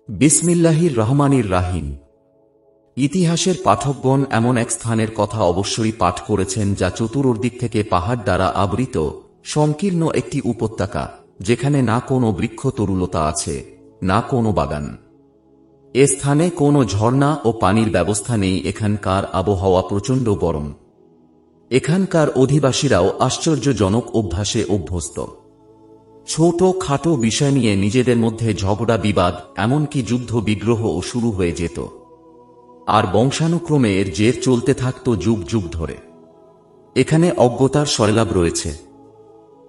বিসমিল্লাহির রহমানির রাহিম। ইতিহাসের পাঠকগণ এমন এক স্থানের কথা অবশ্যই পাঠ করেছেন যা চতুর্দিক থেকে পাহাড় দ্বারা আবৃত, সংকীর্ণ একটি উপত্যকা, যেখানে না কোনো বৃক্ষ তরুলতা আছে, না কোনো বাগান। এ স্থানে কোনো ঝর্ণা ও পানির ব্যবস্থা নেই। এখানকার আবহাওয়া প্রচণ্ড গরম। এখানকার অধিবাসীরাও আশ্চর্যজনক অভ্যাসে অভ্যস্ত। ছোট খাটো বিষয় নিয়ে নিজেদের মধ্যে ঝগড়া বিবাদ, এমনকি যুদ্ধ বিগ্রহও শুরু হয়ে যেত, আর বংশানুক্রমে এর জের চলতে থাকত যুগ যুগ ধরে। এখানে অজ্ঞতার সয়লাব রয়েছে।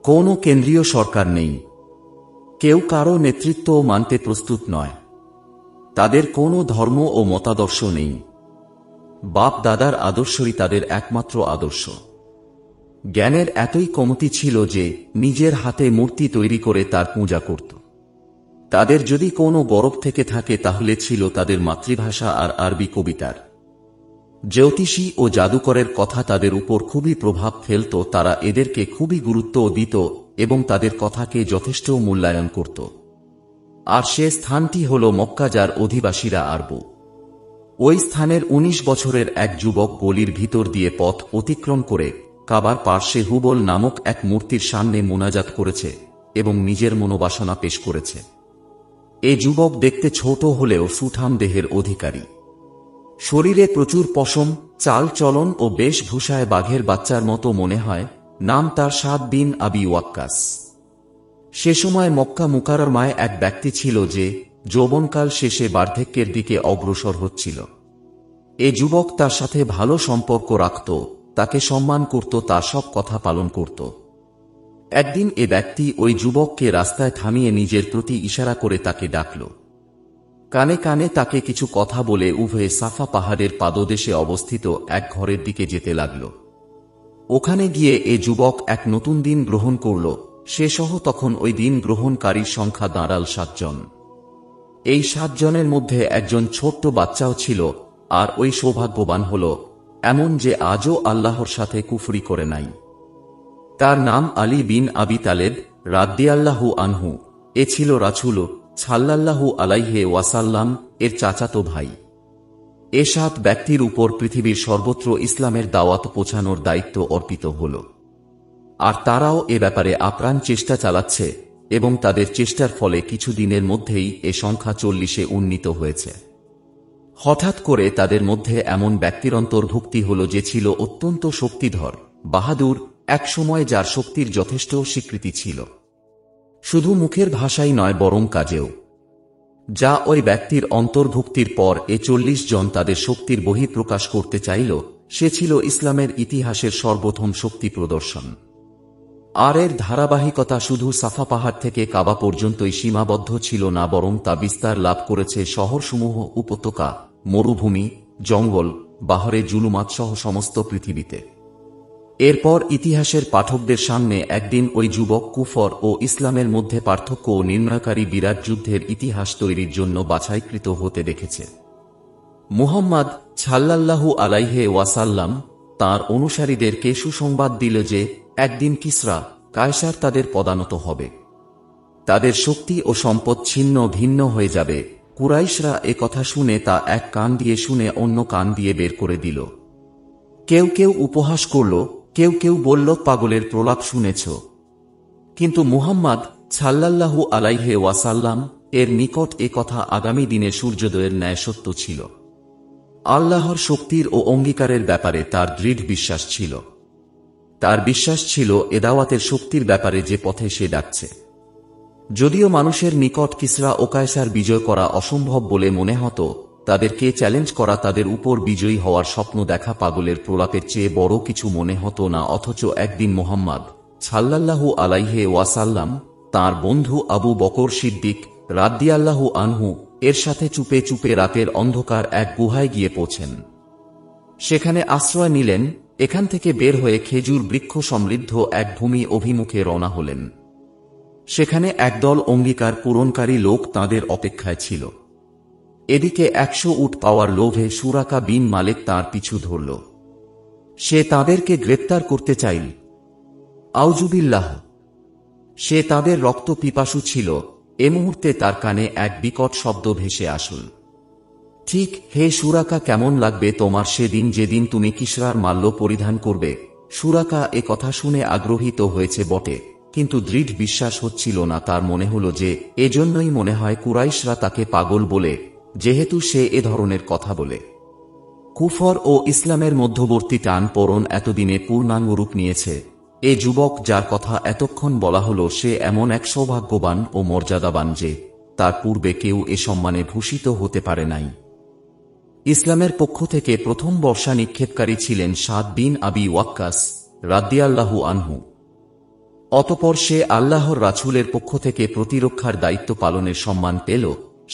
কোনো কেন্দ্রীয় সরকার নেই। কেউ কারো নেতৃত্বও মানতে প্রস্তুত নয়। তাদের কোনো ধর্ম ও মতাদর্শ নেই। বাপ দাদার আদর্শই তাদের একমাত্র আদর্শ। জ্ঞানের এতই কমতি ছিল যে নিজের হাতে মূর্তি তৈরি করে তার পূজা করত। তাদের যদি কোনো গরব থেকে থাকে তাহলে ছিল তাদের মাতৃভাষা আর আরবি কবিতার। জ্যোতিষী ও জাদুকরের কথা তাদের উপর খুবই প্রভাব ফেলত। তারা এদেরকে খুবই গুরুত্ব দিত এবং তাদের কথাকে যথেষ্ট মূল্যায়ন করত। আর সে স্থানটি হল মক্কা, যার অধিবাসীরা আরব। ওই স্থানের ১৯ বছরের এক যুবক গলির ভিতর দিয়ে পথ অতিক্রম করে কাবার পার্শ্বে হুবল নামক এক মূর্তির সামনে মোনাজাত করেছে এবং নিজের মনোবাসনা পেশ করেছে। এ যুবক দেখতে ছোট হলেও সুঠাম দেহের অধিকারী। শরীরে প্রচুর পশম, চাল চলন ও বেশভূষায় বাঘের বাচ্চার মতো মনে হয়। নাম তার সাদ বিন আবি ওয়াক্কাস। সে সময় মক্কা মুকাররমায় এক ব্যক্তি ছিল যে যৌবনকাল শেষে বার্ধক্যের দিকে অগ্রসর হচ্ছিল। এ যুবক তার সাথে ভালো সম্পর্ক রাখত, তাকে সম্মান করত, তার সব কথা পালন করত। একদিন এ ব্যক্তি ওই যুবককে রাস্তায় থামিয়ে নিজের প্রতি ইশারা করে তাকে ডাকল। কানে কানে তাকে কিছু কথা বলে উভয়ে সাফা পাহাড়ের পাদদেশে অবস্থিত এক ঘরের দিকে যেতে লাগল। ওখানে গিয়ে এ যুবক এক নতুন দিন গ্রহণ করল। সে সহ তখন ওই দিন গ্রহণকারীর সংখ্যা দাঁড়াল ৭ জন। এই ৭ জনের মধ্যে একজন ছোট্ট বাচ্চাও ছিল। আর ওই সৌভাগ্যবান হল এমন যে আজও আল্লাহর সাথে কুফরি করে নাই। তার নাম আলী বিন আবি তালেব রাদিয়াল্লাহু আনহু। এ ছিল রাসূল সাল্লাল্লাহু আলাইহি ওয়াসাল্লাম এর চাচাতো ভাই। এ ৭ ব্যক্তির উপর পৃথিবীর সর্বত্র ইসলামের দাওয়াত পৌঁছানোর দায়িত্ব অর্পিত হল। আর তারাও এ ব্যাপারে আপ্রাণ চেষ্টা চালাচ্ছে এবং তাদের চেষ্টার ফলে কিছু দিনের মধ্যেই এ সংখ্যা ৪০-এ উন্নীত হয়েছে। হঠাৎ করে তাদের মধ্যে এমন ব্যক্তির অন্তর্ভুক্তি হল যে ছিল অত্যন্ত শক্তিধর, বাহাদুর, একসময় যার শক্তির যথেষ্ট স্বীকৃতি ছিল, শুধু মুখের ভাষাই নয় বরং কাজেও। যা ওই ব্যক্তির অন্তর্ভুক্তির পর এ ৪০ জন তাদের শক্তির বহিঃপ্রকাশ করতে চাইল। সে ছিল ইসলামের ইতিহাসের সর্বপ্রথম শক্তি প্রদর্শন। আর এর ধারাবাহিকতা শুধু সাফা পাহাড় থেকে কাবা পর্যন্তই সীমাবদ্ধ ছিল না, বরং তা বিস্তার লাভ করেছে শহরসমূহ, উপত্যকা, মরুভূমি, জঙ্গল, বাহরে জুলুমাত সহ সমস্ত পৃথিবীতে। এরপর ইতিহাসের পাঠকদের সামনে একদিন ওই যুবক কুফর ও ইসলামের মধ্যে পার্থক্য ও নির্ণয়কারী বিরাট যুদ্ধের ইতিহাস তৈরির জন্য বাছাইকৃত হতে দেখেছে। মুহাম্মদ সাল্লাল্লাহু আলাইহি ওয়াসাল্লাম তাঁর অনুসারীদেরকে সুসংবাদ দিল যে একদিন কিসরা, কায়সার তাদের পদানত হবে। তাদের শক্তি ও সম্পদ ছিন্ন ভিন্ন হয়ে যাবে। কুরাইশরা এ কথা শুনে তা এক কান দিয়ে শুনে অন্য কান দিয়ে বের করে দিল। কেউ কেউ উপহাস করল, কেউ কেউ বলল পাগলের প্রলাপ শুনেছ। কিন্তু মুহাম্মদ সাল্লাল্লাহু আলাইহি ওয়াসাল্লাম এর নিকট এ কথা আগামী দিনে সূর্যোদয়ের ন্যায় সত্য ছিল। আল্লাহর শক্তির ও অঙ্গীকারের ব্যাপারে তার দৃঢ় বিশ্বাস ছিল। তার বিশ্বাস ছিল এ দাওয়াতের শক্তির ব্যাপারে যে পথে সে ডাকছে। যদিও মানুষের নিকট কিসরা ও কায়সার বিজয় করা অসম্ভব বলে মনে হতো, তাদেরকে চ্যালেঞ্জ করা, তাদের উপর বিজয়ী হওয়ার স্বপ্ন দেখা পাগলের প্রলাপের চেয়ে বড় কিছু মনে হতো না। অথচ একদিন মুহাম্মদ সাল্লাল্লাহু আলাইহি ওয়াসাল্লাম তাঁর বন্ধু আবু বকর সিদ্দিক রাদিয়াল্লাহু আনহু এর সাথে চুপে চুপে রাতের অন্ধকার এক গুহায় গিয়ে পৌঁছেন। সেখানে আশ্রয় নিলেন। এখান থেকে বের হয়ে খেজুর বৃক্ষ সমৃদ্ধ এক ভূমি অভিমুখে রওনা হলেন। সেখানে একদল অঙ্গীকার পূরণকারী লোক তাঁদের অপেক্ষায় ছিল। এদিকে ১০০ উট পাওয়ার লোভে সুরাকা বিন মালেক তাঁর পিছু ধরল। সে তাঁদেরকে গ্রেপ্তার করতে চাইল। আউযুবিল্লাহ! সে তাঁদের রক্ত পিপাসু ছিল এ মুহূর্তে তার কানে এক বিকট শব্দ ভেসে আসল। ঠিক, হে সুরাকা, কেমন লাগবে তোমার সেদিন যেদিন তুমি কিসরার মাল্য পরিধান করবে? সুরাকা এ কথা শুনে আগ্রহী তো হয়েছে বটে, কিন্তু দৃঢ় বিশ্বাস হচ্ছিল না। তার মনে হল যে এজন্যই মনে হয় কুরাইশরা তাকে পাগল বলে, যেহেতু সে এ ধরনের কথা বলে। কুফর ও ইসলামের মধ্যবর্তী টান পরন এতদিনে পূর্ণাঙ্গ রূপ নিয়েছে। এ যুবক যার কথা এতক্ষণ বলা হল, সে এমন এক সৌভাগ্যবান ও মর্যাদাবান যে তার পূর্বে কেউ এ সম্মানে ভূষিত হতে পারে নাই। ইসলামের পক্ষ থেকে প্রথম বর্ষা নিক্ষেপকারী ছিলেন সাদ বিন আবি ওয়াক্কাস রাদিয়াল্লাহু আনহু। অতঃপর সে আল্লাহর রাসূলের পক্ষ থেকে প্রতিরক্ষার দায়িত্ব পালনের সম্মান পেল।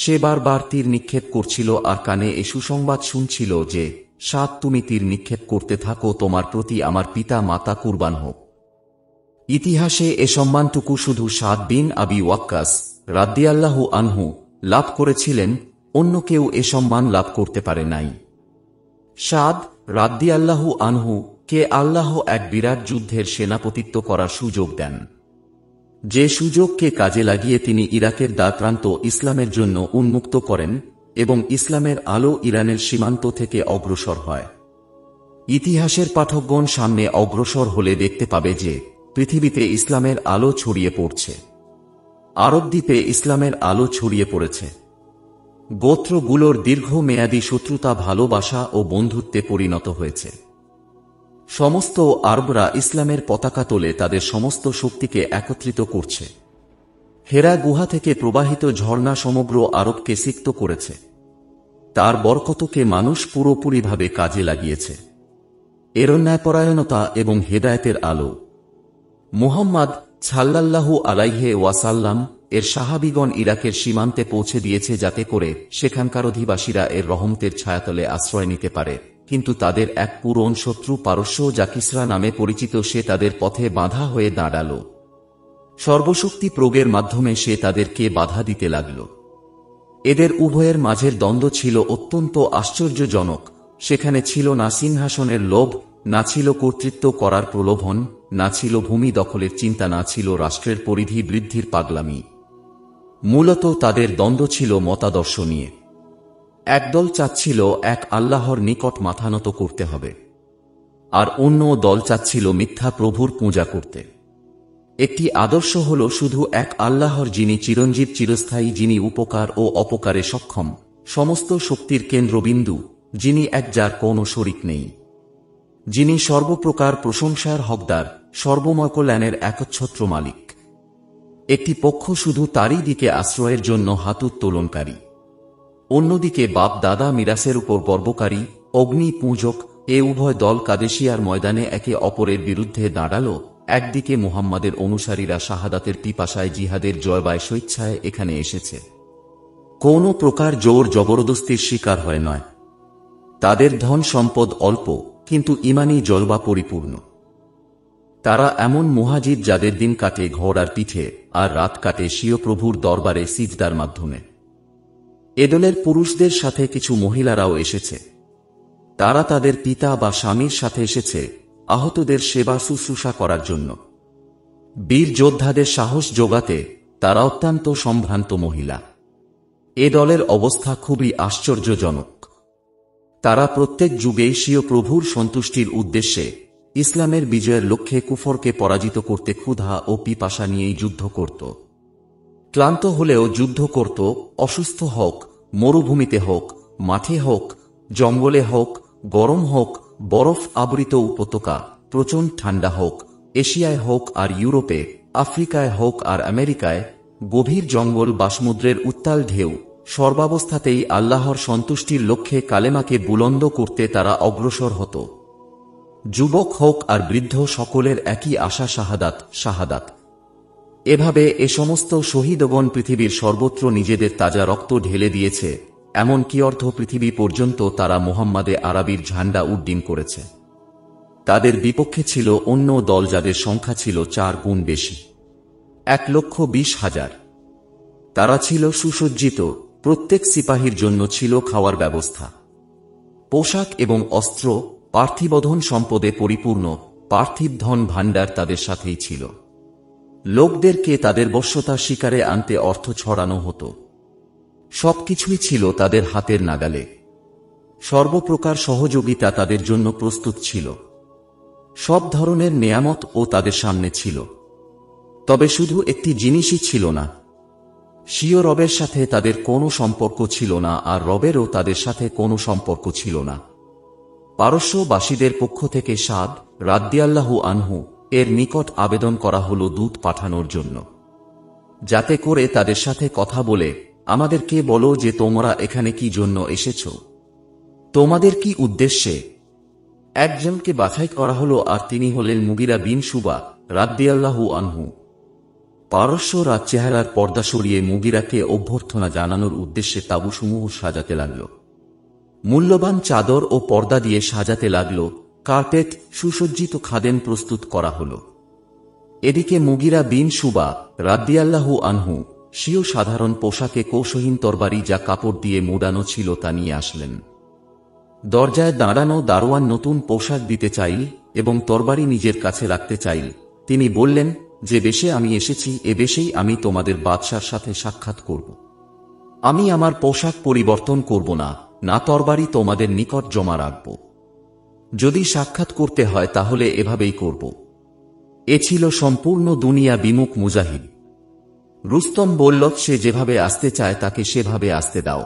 সে বারবার তীর নিক্ষেপ করছিল আর কানে এ সুসংবাদ শুনছিল যে, সাদ, তুমি তীর নিক্ষেপ করতে থাকো, তোমার প্রতি আমার পিতা মাতা কুরবান হোক। ইতিহাসে এ সম্মানটুকু শুধু সাদ বিন আবি ওয়াক্কাস রাদিয়াল্লাহু আনহু লাভ করেছিলেন, অন্য কেউ এ সম্মান লাভ করতে পারে নাই। সাদ রাদিয়াল্লাহু আনহু কে আল্লাহ এক বিরাট যুদ্ধের সেনাপতিত্ব করার সুযোগ দেন, যে সুযোগকে কাজে লাগিয়ে তিনি ইরাকের দ্বারপ্রান্ত ইসলামের জন্য উন্মুক্ত করেন এবং ইসলামের আলো ইরানের সীমান্ত থেকে অগ্রসর হয়। ইতিহাসের পাঠকগণ সামনে অগ্রসর হলে দেখতে পাবে যে পৃথিবীতে ইসলামের আলো ছড়িয়ে পড়ছে। আরব দ্বীপে ইসলামের আলো ছড়িয়ে পড়েছে। গোত্রগুলোর দীর্ঘমেয়াদী শত্রুতা ভালোবাসা ও বন্ধুত্বে পরিণত হয়েছে। সমস্ত আরবরা ইসলামের পতাকা তোলে তাদের সমস্ত শক্তিকে একত্রিত করছে। হেরা গুহা থেকে প্রবাহিত ঝর্ণা সমগ্র আরবকে সিক্ত করেছে। তার বরকতকে মানুষ পুরোপুরিভাবে কাজে লাগিয়েছে। এর ন্যায়পরায়ণতা এবং হেদায়েতের আলো মুহাম্মদ সাল্লাল্লাহু আলাইহি ওয়াসাল্লাম এর সাহাবীগণ ইরাকের সীমান্তে পৌঁছে দিয়েছে, যাতে করে সেখানকার অধিবাসীরা এর রহমতের ছায়াতলে আশ্রয় নিতে পারে। কিন্তু তাদের এক পুরন শত্রু পারস্য, যা কিসরা নামে পরিচিত, সে তাদের পথে বাধা হয়ে দাঁড়াল। সর্বশক্তি প্রয়োগের মাধ্যমে সে তাদেরকে বাধা দিতে লাগল। এদের উভয়ের মাঝের দ্বন্দ্ব ছিল অত্যন্ত আশ্চর্যজনক। সেখানে ছিল না সিংহাসনের লোভ, না ছিল কর্তৃত্ব করার প্রলোভন, না ছিল ভূমি দখলের চিন্তা, না ছিল রাষ্ট্রের পরিধি বৃদ্ধির পাগলামি। মূলত তাদের দ্বন্দ্ব ছিল মতাদর্শ নিয়ে। একদল চাচ্ছিল এক আল্লাহর নিকট মাথানত করতে হবে, আর অন্য দল চাচ্ছিল মিথ্যা প্রভুর পূজা করতে। একটি আদর্শ হল শুধু এক আল্লাহর, যিনি চিরঞ্জীব, চিরস্থায়ী, যিনি উপকার ও অপকারে সক্ষম, সমস্ত শক্তির কেন্দ্রবিন্দু, যিনি এক, যার কোনো শরিক নেই, যিনি সর্বপ্রকার প্রশংসার হকদার, সর্বময় কল্যাণের একচ্ছত্র মালিক। একটি পক্ষ শুধু তারই দিকে আশ্রয়ের জন্য হাত উত্তোলনকারী, অন্যদিকে বাপ দাদা মিরাসের উপর গর্বকারী, অগ্নি পূজক। এ উভয় দল কাদেশিয়ার ময়দানে একে অপরের বিরুদ্ধে দাঁড়াল। একদিকে মুহাম্মাদের অনুসারীরা শাহাদাতের পিপাসায় জিহাদের জয়বায় স্বেচ্ছায় এখানে এসেছে, কোনো প্রকার জোর জবরদস্তির শিকার হয় নয়। তাদের ধন সম্পদ অল্প, কিন্তু ইমানি জলবা পরিপূর্ণ। তারা এমন মুহাজির যাদের দিন কাটে ঘোড়ার পিঠে আর রাত কাটে স্বীয় প্রভুর দরবারে সিজদার মাধ্যমে। এ দলের পুরুষদের সাথে কিছু মহিলারাও এসেছে। তারা তাদের পিতা বা স্বামীর সাথে এসেছে আহতদের সেবা শুশ্রূষা করার জন্য। বীর যোদ্ধাদের সাহস যোগাতে তারা অত্যন্ত সম্ভ্রান্ত মহিলা। এ দলের অবস্থা খুবই আশ্চর্যজনক। তারা প্রত্যেক যুগেই স্বীয় প্রভুর সন্তুষ্টির উদ্দেশ্যে ইসলামের বিজয়ের লক্ষ্যে কুফরকে পরাজিত করতে ক্ষুধা ও পিপাসা নিয়েই যুদ্ধ করত। ক্লান্ত হলেও যুদ্ধ করত, অসুস্থ হোক, মরুভূমিতে হোক, মাঠে হোক, জঙ্গলে হোক, গরম হোক, বরফ আবৃত উপত্যকা, প্রচণ্ড ঠান্ডা হোক, এশিয়ায় হোক আর ইউরোপে, আফ্রিকায় হোক আর আমেরিকায়, গভীর জঙ্গল বা সমুদ্রের উত্তাল ঢেউ, সর্বাবস্থাতেই আল্লাহর সন্তুষ্টির লক্ষ্যে কালেমাকে বুলন্দ করতে তারা অগ্রসর হতো। যুবক হোক আর বৃদ্ধ, সকলের একই আশা, শাহাদাত, শাহাদাত। এভাবে এ সমস্ত শহীদগণ পৃথিবীর সর্বত্র নিজেদের তাজা রক্ত ঢেলে দিয়েছে। এমনকি অর্ধ পৃথিবী পর্যন্ত তারা মুহাম্মাদে আরাবির ঝান্ডা উড্ডীন করেছে। তাদের বিপক্ষে ছিল অন্য দল, যাদের সংখ্যা ছিল 4 গুণ বেশি, 1,20,000। তারা ছিল সুসজ্জিত, প্রত্যেক সিপাহীর জন্য ছিল খাওয়ার ব্যবস্থা, পোশাক এবং অস্ত্র, পার্থিবধন সম্পদে পরিপূর্ণ, পার্থিব ধন ভাণ্ডার তাদের সাথেই ছিল। লোকদেরকে তাদের বশ্যতার শিকারে আনতে অর্থ ছড়ানো হতো। সবকিছুই ছিল তাদের হাতের নাগালে। সর্বপ্রকার সহযোগিতা তাদের জন্য প্রস্তুত ছিল। সব ধরনের নেয়ামত ও তাদের সামনে ছিল। তবে শুধু একটি জিনিসই ছিল না। স্বীয় রবের সাথে তাদের কোনো সম্পর্ক ছিল না, আর রবেরও তাদের সাথে কোনো সম্পর্ক ছিল না। পারস্যবাসীদের পক্ষ থেকে সাদ রাদিয়াল্লাহু আনহু এর নিকট আবেদন করা হল দূত পাঠানোর জন্য, যাতে করে তাদের সাথে কথা বলে আমাদেরকে বলো যে তোমরা এখানে কি জন্য এসেছ, তোমাদের কি উদ্দেশ্যে। একজনকে বাছাই করা হল, আর তিনি হলেন মুগিরা বিন শুবা রাদিয়াল্লাহু আনহু। পারস্যরা চেহারার পর্দা সরিয়ে মুগিরাকে অভ্যর্থনা জানানোর উদ্দেশ্যে তাঁবুসমূহ সাজাতে লাগল। মূল্যবান চাদর ও পর্দা দিয়ে সাজাতে লাগল, কার্পেট, সুসজ্জিত খাদেম প্রস্তুত করা হল। এদিকে মুগিরা বিন শুবা রাদিয়াল্লাহু আনহু স্বীয় সাধারণ পোশাকে কৌশহীন তরবারি যা কাপড় দিয়ে মোড়ানো ছিল তা নিয়ে আসলেন। দরজায় দাঁড়ানো দারোয়ান নতুন পোশাক দিতে চাইল এবং তরবারি নিজের কাছে রাখতে চাইল। তিনি বললেন, যে বেশে আমি এসেছি এ বেশেই আমি তোমাদের বাদশার সাথে সাক্ষাৎ করব। আমি আমার পোশাক পরিবর্তন করব না, না তরবারি তোমাদের নিকট জমা রাখব। যদি সাক্ষাৎ করতে হয় তাহলে এভাবেই করব। এ ছিল সম্পূর্ণ দুনিয়া বিমুখ মুজাহিদ। রুস্তম বলল, সে যেভাবে আসতে চায় তাকে সেভাবে আসতে দাও।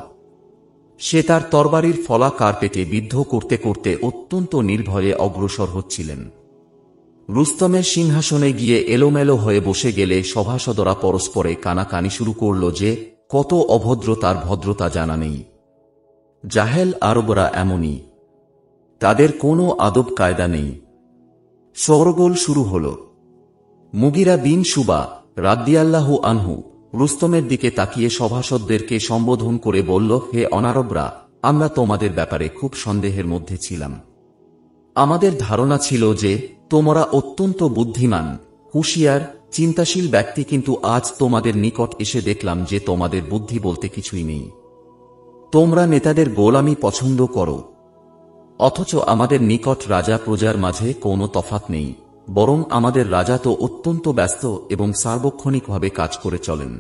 সে তার তরবারির ফলা কার্পেটে বিদ্ধ করতে করতে অত্যন্ত নির্ভয়ে অগ্রসর হচ্ছিলেন। রুস্তমের সিংহাসনে গিয়ে এলোমেলো হয়ে বসে গেলে সভাসদরা পরস্পরে কানাকানি শুরু করল যে কত অভদ্র, তার ভদ্রতা জানা নেই। জাহেল আরবরা এমনই, তাদের কোনো আদব কায়দা নেই। শোরগোল শুরু হল। মুগিরা বিন শুবা রাদিয়াল্লাহু আনহু রুস্তমের দিকে তাকিয়ে সভাসদদেরকে সম্বোধন করে বলল, হে অনারবরা, আমরা তোমাদের ব্যাপারে খুব সন্দেহের মধ্যে ছিলাম। আমাদের ধারণা ছিল যে তোমরা অত্যন্ত বুদ্ধিমান, হুঁশিয়ার, চিন্তাশীল ব্যক্তি, কিন্তু আজ তোমাদের নিকট এসে দেখলাম যে তোমাদের বুদ্ধি বলতে কিছুই নেই। তোমরা নেতাদের গোলামি পছন্দ করো, অথচ আমাদের নিকট রাজা প্রজার মাঝে কোনো তফাৎ নেই, বরং আমাদের রাজা তো অত্যন্ত ব্যস্ত এবং সার্বক্ষণিকভাবে কাজ করে চলেন।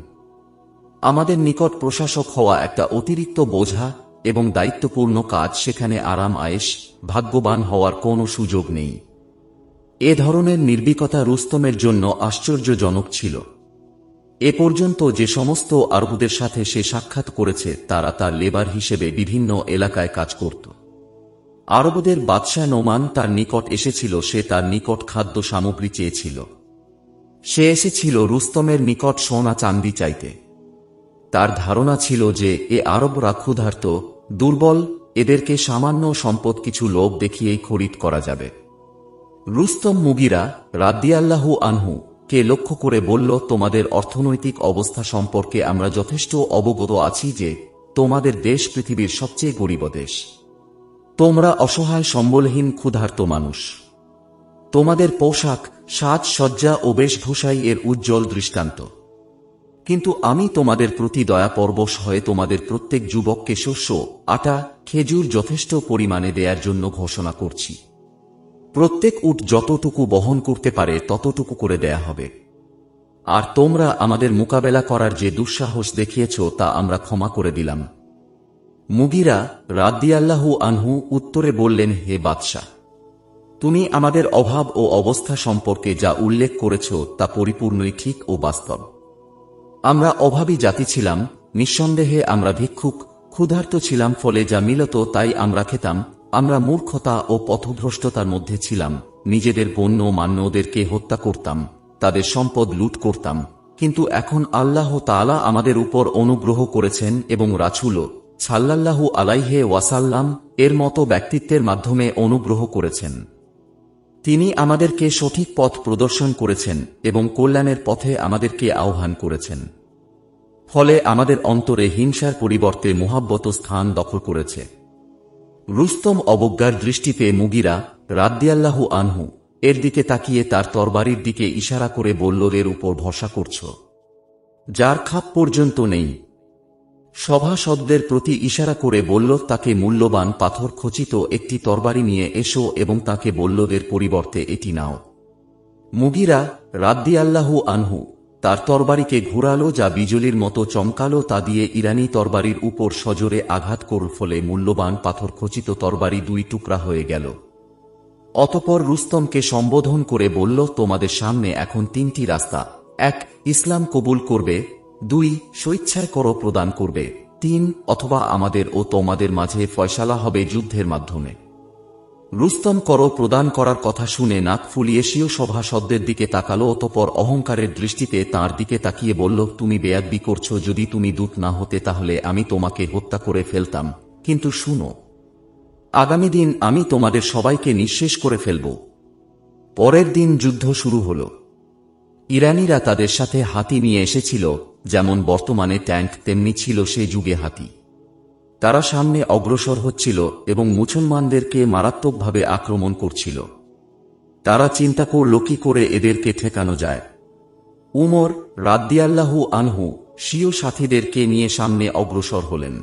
আমাদের নিকট প্রশাসক হওয়া একটা অতিরিক্ত বোঝা এবং দায়িত্বপূর্ণ কাজ, সেখানে আরাম আয়েশ, ভাগ্যবান হওয়ার কোনো সুযোগ নেই। এ ধরনের নির্ভীকতা রুস্তমের জন্য আশ্চর্যজনক ছিল। এ পর্যন্ত যে সমস্ত আরবদের সাথে সে সাক্ষাৎ করেছে তারা তার লেবার হিসেবে বিভিন্ন এলাকায় কাজ করত। আরবদের বাদশাহ নোমান তার নিকট এসেছিল, সে তার নিকট খাদ্য সামগ্রী চেয়েছিল। সে এসেছিল রুস্তমের নিকট সোনা চাঁদি চাইতে। তার ধারণা ছিল যে এ আরবরা ক্ষুধার্ত, দুর্বল, এদেরকে সামান্য সম্পদ কিছু লোভ দেখিয়েই খরিদ করা যাবে। রুস্তম মুগিরা রাদিয়াল্লাহু আনহু কে লক্ষ্য করে বলল, তোমাদের অর্থনৈতিক অবস্থা সম্পর্কে আমরা যথেষ্ট অবগত আছি যে তোমাদের দেশ পৃথিবীর সবচেয়ে গরিব দেশ। তোমরা অসহায়, সম্বলহীন, ক্ষুধার্ত মানুষ। তোমাদের পোশাক, সাজসজ্জা ও বেশভূষাই এর উজ্জ্বল দৃষ্টান্ত। কিন্তু আমি তোমাদের প্রতি দয়াপরবশ হয়ে তোমাদের প্রত্যেক যুবককে শস্য, আটা, খেজুর যথেষ্ট পরিমাণে দেয়ার জন্য ঘোষণা করছি। প্রত্যেক উট যতটুকু বহন করতে পারে ততটুকু করে দেয়া হবে। আর তোমরা আমাদের মোকাবেলা করার যে দুঃসাহস দেখিয়েছ তা আমরা ক্ষমা করে দিলাম। মুগিরা রাদিয়াল্লাহু আনহু উত্তরে বললেন, হে বাদশাহ, তুমি আমাদের অভাব ও অবস্থা সম্পর্কে যা উল্লেখ করেছ তা পরিপূর্ণই ঠিক ও বাস্তব। আমরা অভাবী জাতি ছিলাম, নিঃসন্দেহে আমরা ভিক্ষুক, ক্ষুধার্ত ছিলাম, ফলে যা মিলত তাই আমরা খেতাম। আমরা মূর্খতা ও পথভ্রষ্টতার মধ্যে ছিলাম, নিজেদের গণ্য মান্যদেরকে হত্যা করতাম, তাদের সম্পদ লুট করতাম। কিন্তু এখন আল্লাহ তাআলা আমাদের উপর অনুগ্রহ করেছেন এবং রাসূল সাল্লাল্লাহু আলাইহি ওয়াসাল্লাম এর মতো ব্যক্তিত্বের মাধ্যমে অনুগ্রহ করেছেন। তিনি আমাদেরকে সঠিক পথ প্রদর্শন করেছেন এবং কল্যাণের পথে আমাদেরকে আহ্বান করেছেন। ফলে আমাদের অন্তরে হিংসার পরিবর্তে মুহাব্বত স্থান দখল করেছে। রুস্তম অবজ্ঞার দৃষ্টিতে মুগিরা রাদিয়াল্লাহু আনহু এর দিকে তাকিয়ে তার তরবারির দিকে ইশারা করে বলল, এর উপর ভরসা করছ, যার খাপ পর্যন্ত নেই। সভাসদদের প্রতি ইশারা করে বলল, তাকে মূল্যবান পাথর খচিত একটি তরবারি নিয়ে এসো এবং তাকে বলল, এর পরিবর্তে এটি নাও। মুগিরা রাদিয়াল্লাহু আনহু তার তরবারিকে ঘুরালো, যা বিজলির মতো চমকালো। তা দিয়ে ইরানি তরবারির উপর সজোরে আঘাত করল, ফলে মূল্যবান পাথর খচিত তরবারি দুই টুকরা হয়ে গেল। অতঃপর রুস্তমকে সম্বোধন করে বলল, তোমাদের সামনে এখন তিনটি রাস্তা: এক, ইসলাম কবুল করবে; দুই, স্বেচ্ছায় কর প্রদান করবে; তিন, অথবা আমাদের ও তোমাদের মাঝে ফয়সালা হবে যুদ্ধের মাধ্যমে। রুস্তম কর প্রদান করার কথা শুনে নাক ফুলিয়ে স্বীয় সভাসদদের দিকে তাকালো। অতঃপর অহংকারের দৃষ্টিতে তাঁর দিকে তাকিয়ে বলল, তুমি বেয়াদবি করছ। যদি তুমি দূত না হতে তাহলে আমি তোমাকে হত্যা করে ফেলতাম, কিন্তু শুনো, আগামী দিন আমি তোমাদের সবাইকে নিঃশেষ করে ফেলব। পরের দিন যুদ্ধ শুরু হল। ইরানিরা তাদের সাথে হাতি নিয়ে এসেছিল, যেমন বর্তমানে ট্যাঙ্ক তেমনি ছিল সে যুগে হাতি। তারা সামনে অগ্রসর হচ্ছিল এবং মুসলমানদেরকে মারাত্মকভাবে আক্রমণ করছিল। তারা চিন্তা করল কি করে এদেরকে ঠেকানো যায়। উমর রাদিয়াল্লাহু আনহু স্বীয় সাথীদেরকে নিয়ে সামনে অগ্রসর হলেন।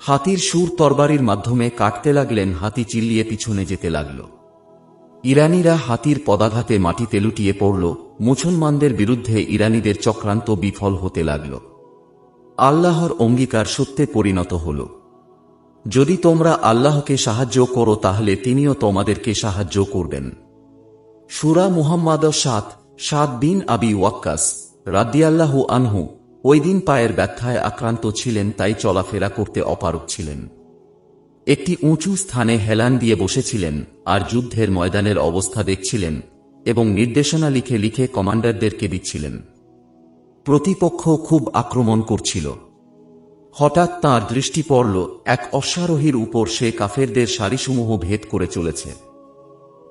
হাতির সুর তরবারির মাধ্যমে কাটতে লাগলেন। হাতি চিল্লিয়ে পিছনে যেতে লাগল। ইরানিরা হাতির পদাঘাতে মাটিতে লুটিয়ে পড়ল। মুসলমানদের বিরুদ্ধে ইরানিদের চক্রান্ত বিফল হতে লাগল। আল্লাহর অঙ্গীকার সত্যে পরিণত হল। যদি তোমরা আল্লাহকে সাহায্য করো তাহলে তিনিও তোমাদেরকে সাহায্য করবেন। সূরা মুহাম্মাদ। সাদ বিন আবি ওয়াক্কাস রাদিয়াল্লাহু আনহু ওই দিন পায়ের ব্যথায় আক্রান্ত ছিলেন, তাই চলাফেরা করতে অপারগ ছিলেন। একটি উঁচু স্থানে হেলান দিয়ে বসেছিলেন আর যুদ্ধের ময়দানের অবস্থা দেখছিলেন এবং নির্দেশনা লিখে লিখে কমান্ডারদেরকে দিচ্ছিলেন। প্রতিপক্ষ খুব আক্রমণ করছিল। হঠাৎ তাঁর দৃষ্টি পড়ল এক অশ্বারোহীর উপর। সে কাফেরদের সারিসমূহ ভেদ করে চলেছে,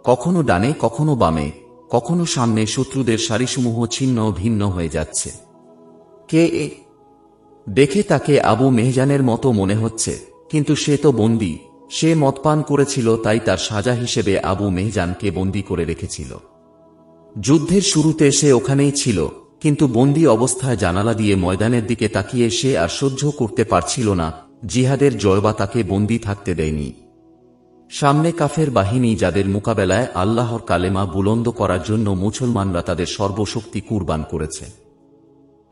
কখনো ডানে, কখনো বামে, কখনো সামনে। শত্রুদের সারিসমূহ ছিন্ন ভিন্ন হয়ে যাচ্ছে। কে এ? দেখে তাকে আবু মেহজানের মতো মনে হচ্ছে, কিন্তু সে তো বন্দী। সে মদপান করেছিল, তাই তার সাজা হিসেবে আবু মেহজানকে বন্দী করে রেখেছিল। যুদ্ধের শুরুতে সে ওখানেই ছিল, কিন্তু বন্দী অবস্থায় জানালা দিয়ে ময়দানের দিকে তাকিয়ে সে আর সহ্য করতে পারছিল না। জিহাদের জয়বা তাকে বন্দী থাকতে দেয়নি। সামনে কাফের বাহিনী, যাদের মোকাবেলায় আল্লাহর কালেমা বুলন্দ করার জন্য মুসলমানরা তাদের সর্বশক্তি কুরবান করেছে।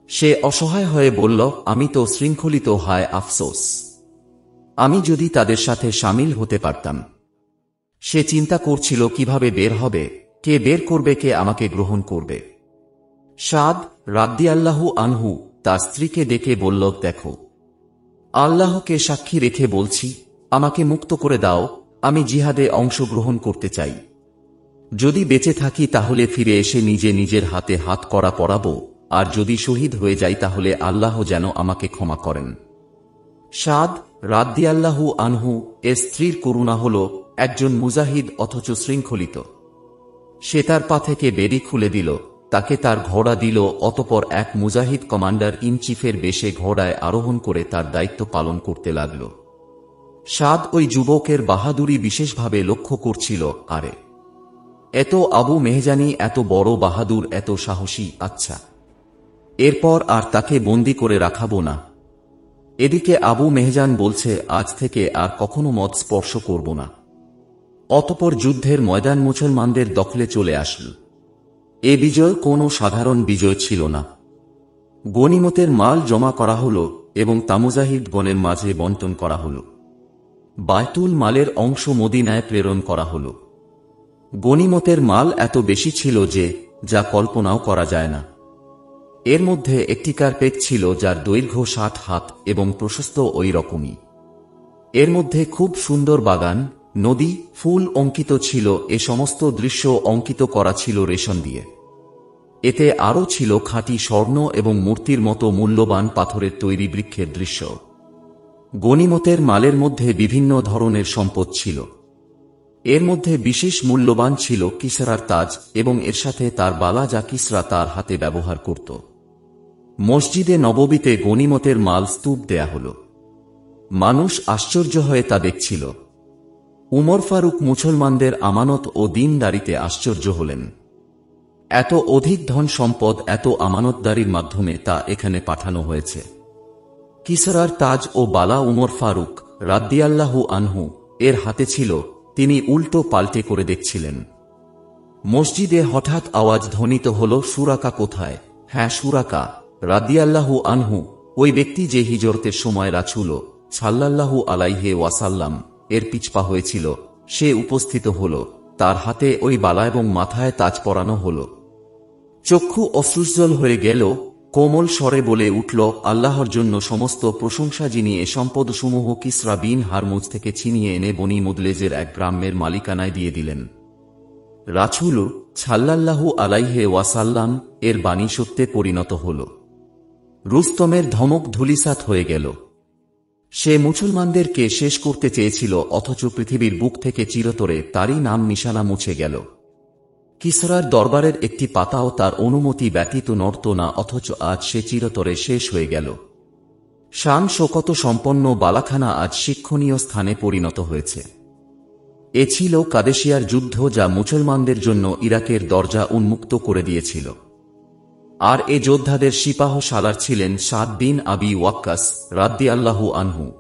সে অসহায় হয়ে বলল, আমি তো শৃঙ্খলিত, হায় আফসোস! আমি যদি তাদের সাথে সামিল হতে পারতাম। সে চিন্তা করছিল কিভাবে বের হবে, কে বের করবে, কে আমাকে গ্রহণ করবে। সাদ রাদিয়াল্লাহু আনহু তার স্ত্রীকে ডেকে বলল, দেখো, আল্লাহকে সাক্ষী রেখে বলছি, আমাকে মুক্ত করে দাও। আমি জিহাদে অংশগ্রহণ করতে চাই। যদি বেঁচে থাকি তাহলে ফিরে এসে নিজে নিজের হাতে হাত করা পরাবো, আর যদি শহীদ হয়ে যাই তাহলে আল্লাহ যেন আমাকে ক্ষমা করেন। সাদ রাদিয়াল্লাহু আনহু এর স্ত্রীর করুণা হল একজন মুজাহিদ অথচ শৃঙ্খলিত। সে তার পা থেকে বেড়ি খুলে দিল, তাকে তার ঘোড়া দিল। অতঃপর এক মুজাহিদ কমান্ডার ইন চিফের বেশে ঘোড়ায় আরোহণ করে তার দায়িত্ব পালন করতে লাগল। সাদ ওই যুবকের বাহাদুরি বিশেষভাবে লক্ষ্য করছিল। আরে, এত আবু মেহজানি এত বড় বাহাদুর, এত সাহসী, আচ্ছা, এরপর আর তাকে বন্দী করে রাখাবো না। এদিকে আবু মেহজান বলছে, আজ থেকে আর কখনো মদ স্পর্শ করব না। অতঃপর যুদ্ধের ময়দান মুসলমানদের দখলে চলে আসল। এ বিজয় কোনো সাধারণ বিজয় ছিল না। গনিমতের মাল জমা করা হল এবং তা মুজাহিদগণের মাঝে বণ্টন করা হল। বায়তুল মালের অংশ মদিনায় প্রেরণ করা হল। গনিমতের মাল এত বেশি ছিল যে যা কল্পনাও করা যায় না। এর মধ্যে একটি কার্পেট ছিল যার দৈর্ঘ্য 60 হাত এবং প্রশস্ত ওই রকমই। এর মধ্যে খুব সুন্দর বাগান, নদী, ফুল অঙ্কিত ছিল। এ সমস্ত দৃশ্য অঙ্কিত করা ছিল রেশম দিয়ে। এতে আরও ছিল খাঁটি স্বর্ণ এবং মূর্তির মতো মূল্যবান পাথরের তৈরি বৃক্ষের দৃশ্য। গনিমতের মালের মধ্যে বিভিন্ন ধরনের সম্পদ ছিল। এর মধ্যে বিশেষ মূল্যবান ছিল কিসরার তাজ এবং এর সাথে তার বালা, যা কিসরা তার হাতে ব্যবহার করত। মসজিদে নববীতে গনিমতের মাল স্তূপ দেয়া হল। মানুষ আশ্চর্য হয়ে তা দেখছিল। উমর ফারুক মুসলমানদের আমানত ও দীনদারিতে আশ্চর্য হলেন। এত অধিক ধন সম্পদ এত আমানতদারির মাধ্যমে তা এখানে পাঠানো হয়েছে। কিসরার তাজ ও বালা উমর ফারুক রাদিয়াল্লাহু আনহু এর হাতে ছিল। তিনি উল্টো পাল্টে করে দেখছিলেন। মসজিদে হঠাৎ আওয়াজ ধ্বনিত হল, সুরাকা কোথায়? হ্যাঁ, সুরাকা রাদিয়াল্লাহু আনহু, ওই ব্যক্তি যে হিজরতের সময় রাসূল সাল্লাল্লাহু আলাইহি ওয়াসাল্লাম এর পিছপা হয়েছিল, সে উপস্থিত হল। তার হাতে ওই বালা এবং মাথায় তাজ পরানো হল। চক্ষু অশ্রুজ্জ্বল হয়ে গেল। কোমল স্বরে বলে উঠল, আল্লাহর জন্য সমস্ত প্রশংসা, যিনি এ সম্পদসমূহ কিসরা বিন হারমুজ থেকে ছিনিয়ে এনে বনি মুদলেজের এক গ্রামের মালিকানায় দিয়ে দিলেন। রাসূল সাল্লাল্লাহু আলাইহি ওয়াসাল্লাম এর বাণী সত্যে পরিণত হল। রুস্তমের ধমক ধূলিসাৎ হয়ে গেল। সে মুসলমানদেরকে শেষ করতে চেয়েছিল, অথচ পৃথিবীর বুক থেকে চিরতরে তারই নাম নিশানা মুছে গেল। কিসরার দরবারের একটি পাতাও তার অনুমতি ব্যতীত নড়ত না, অথচ আজ সে চিরতরে শেষ হয়ে গেল। শান শোকত সম্পন্ন বালাখানা আজ শিক্ষণীয় স্থানে পরিণত হয়েছে। এ ছিল কাদেশিয়ার যুদ্ধ, যা মুসলমানদের জন্য ইরাকের দরজা উন্মুক্ত করে দিয়েছিল। আর এ যোদ্ধাদের সিপাহ সালার ছিলেন সাদ বিন আবি ওয়াক্কাস রাদিয়াল্লাহু আনহু।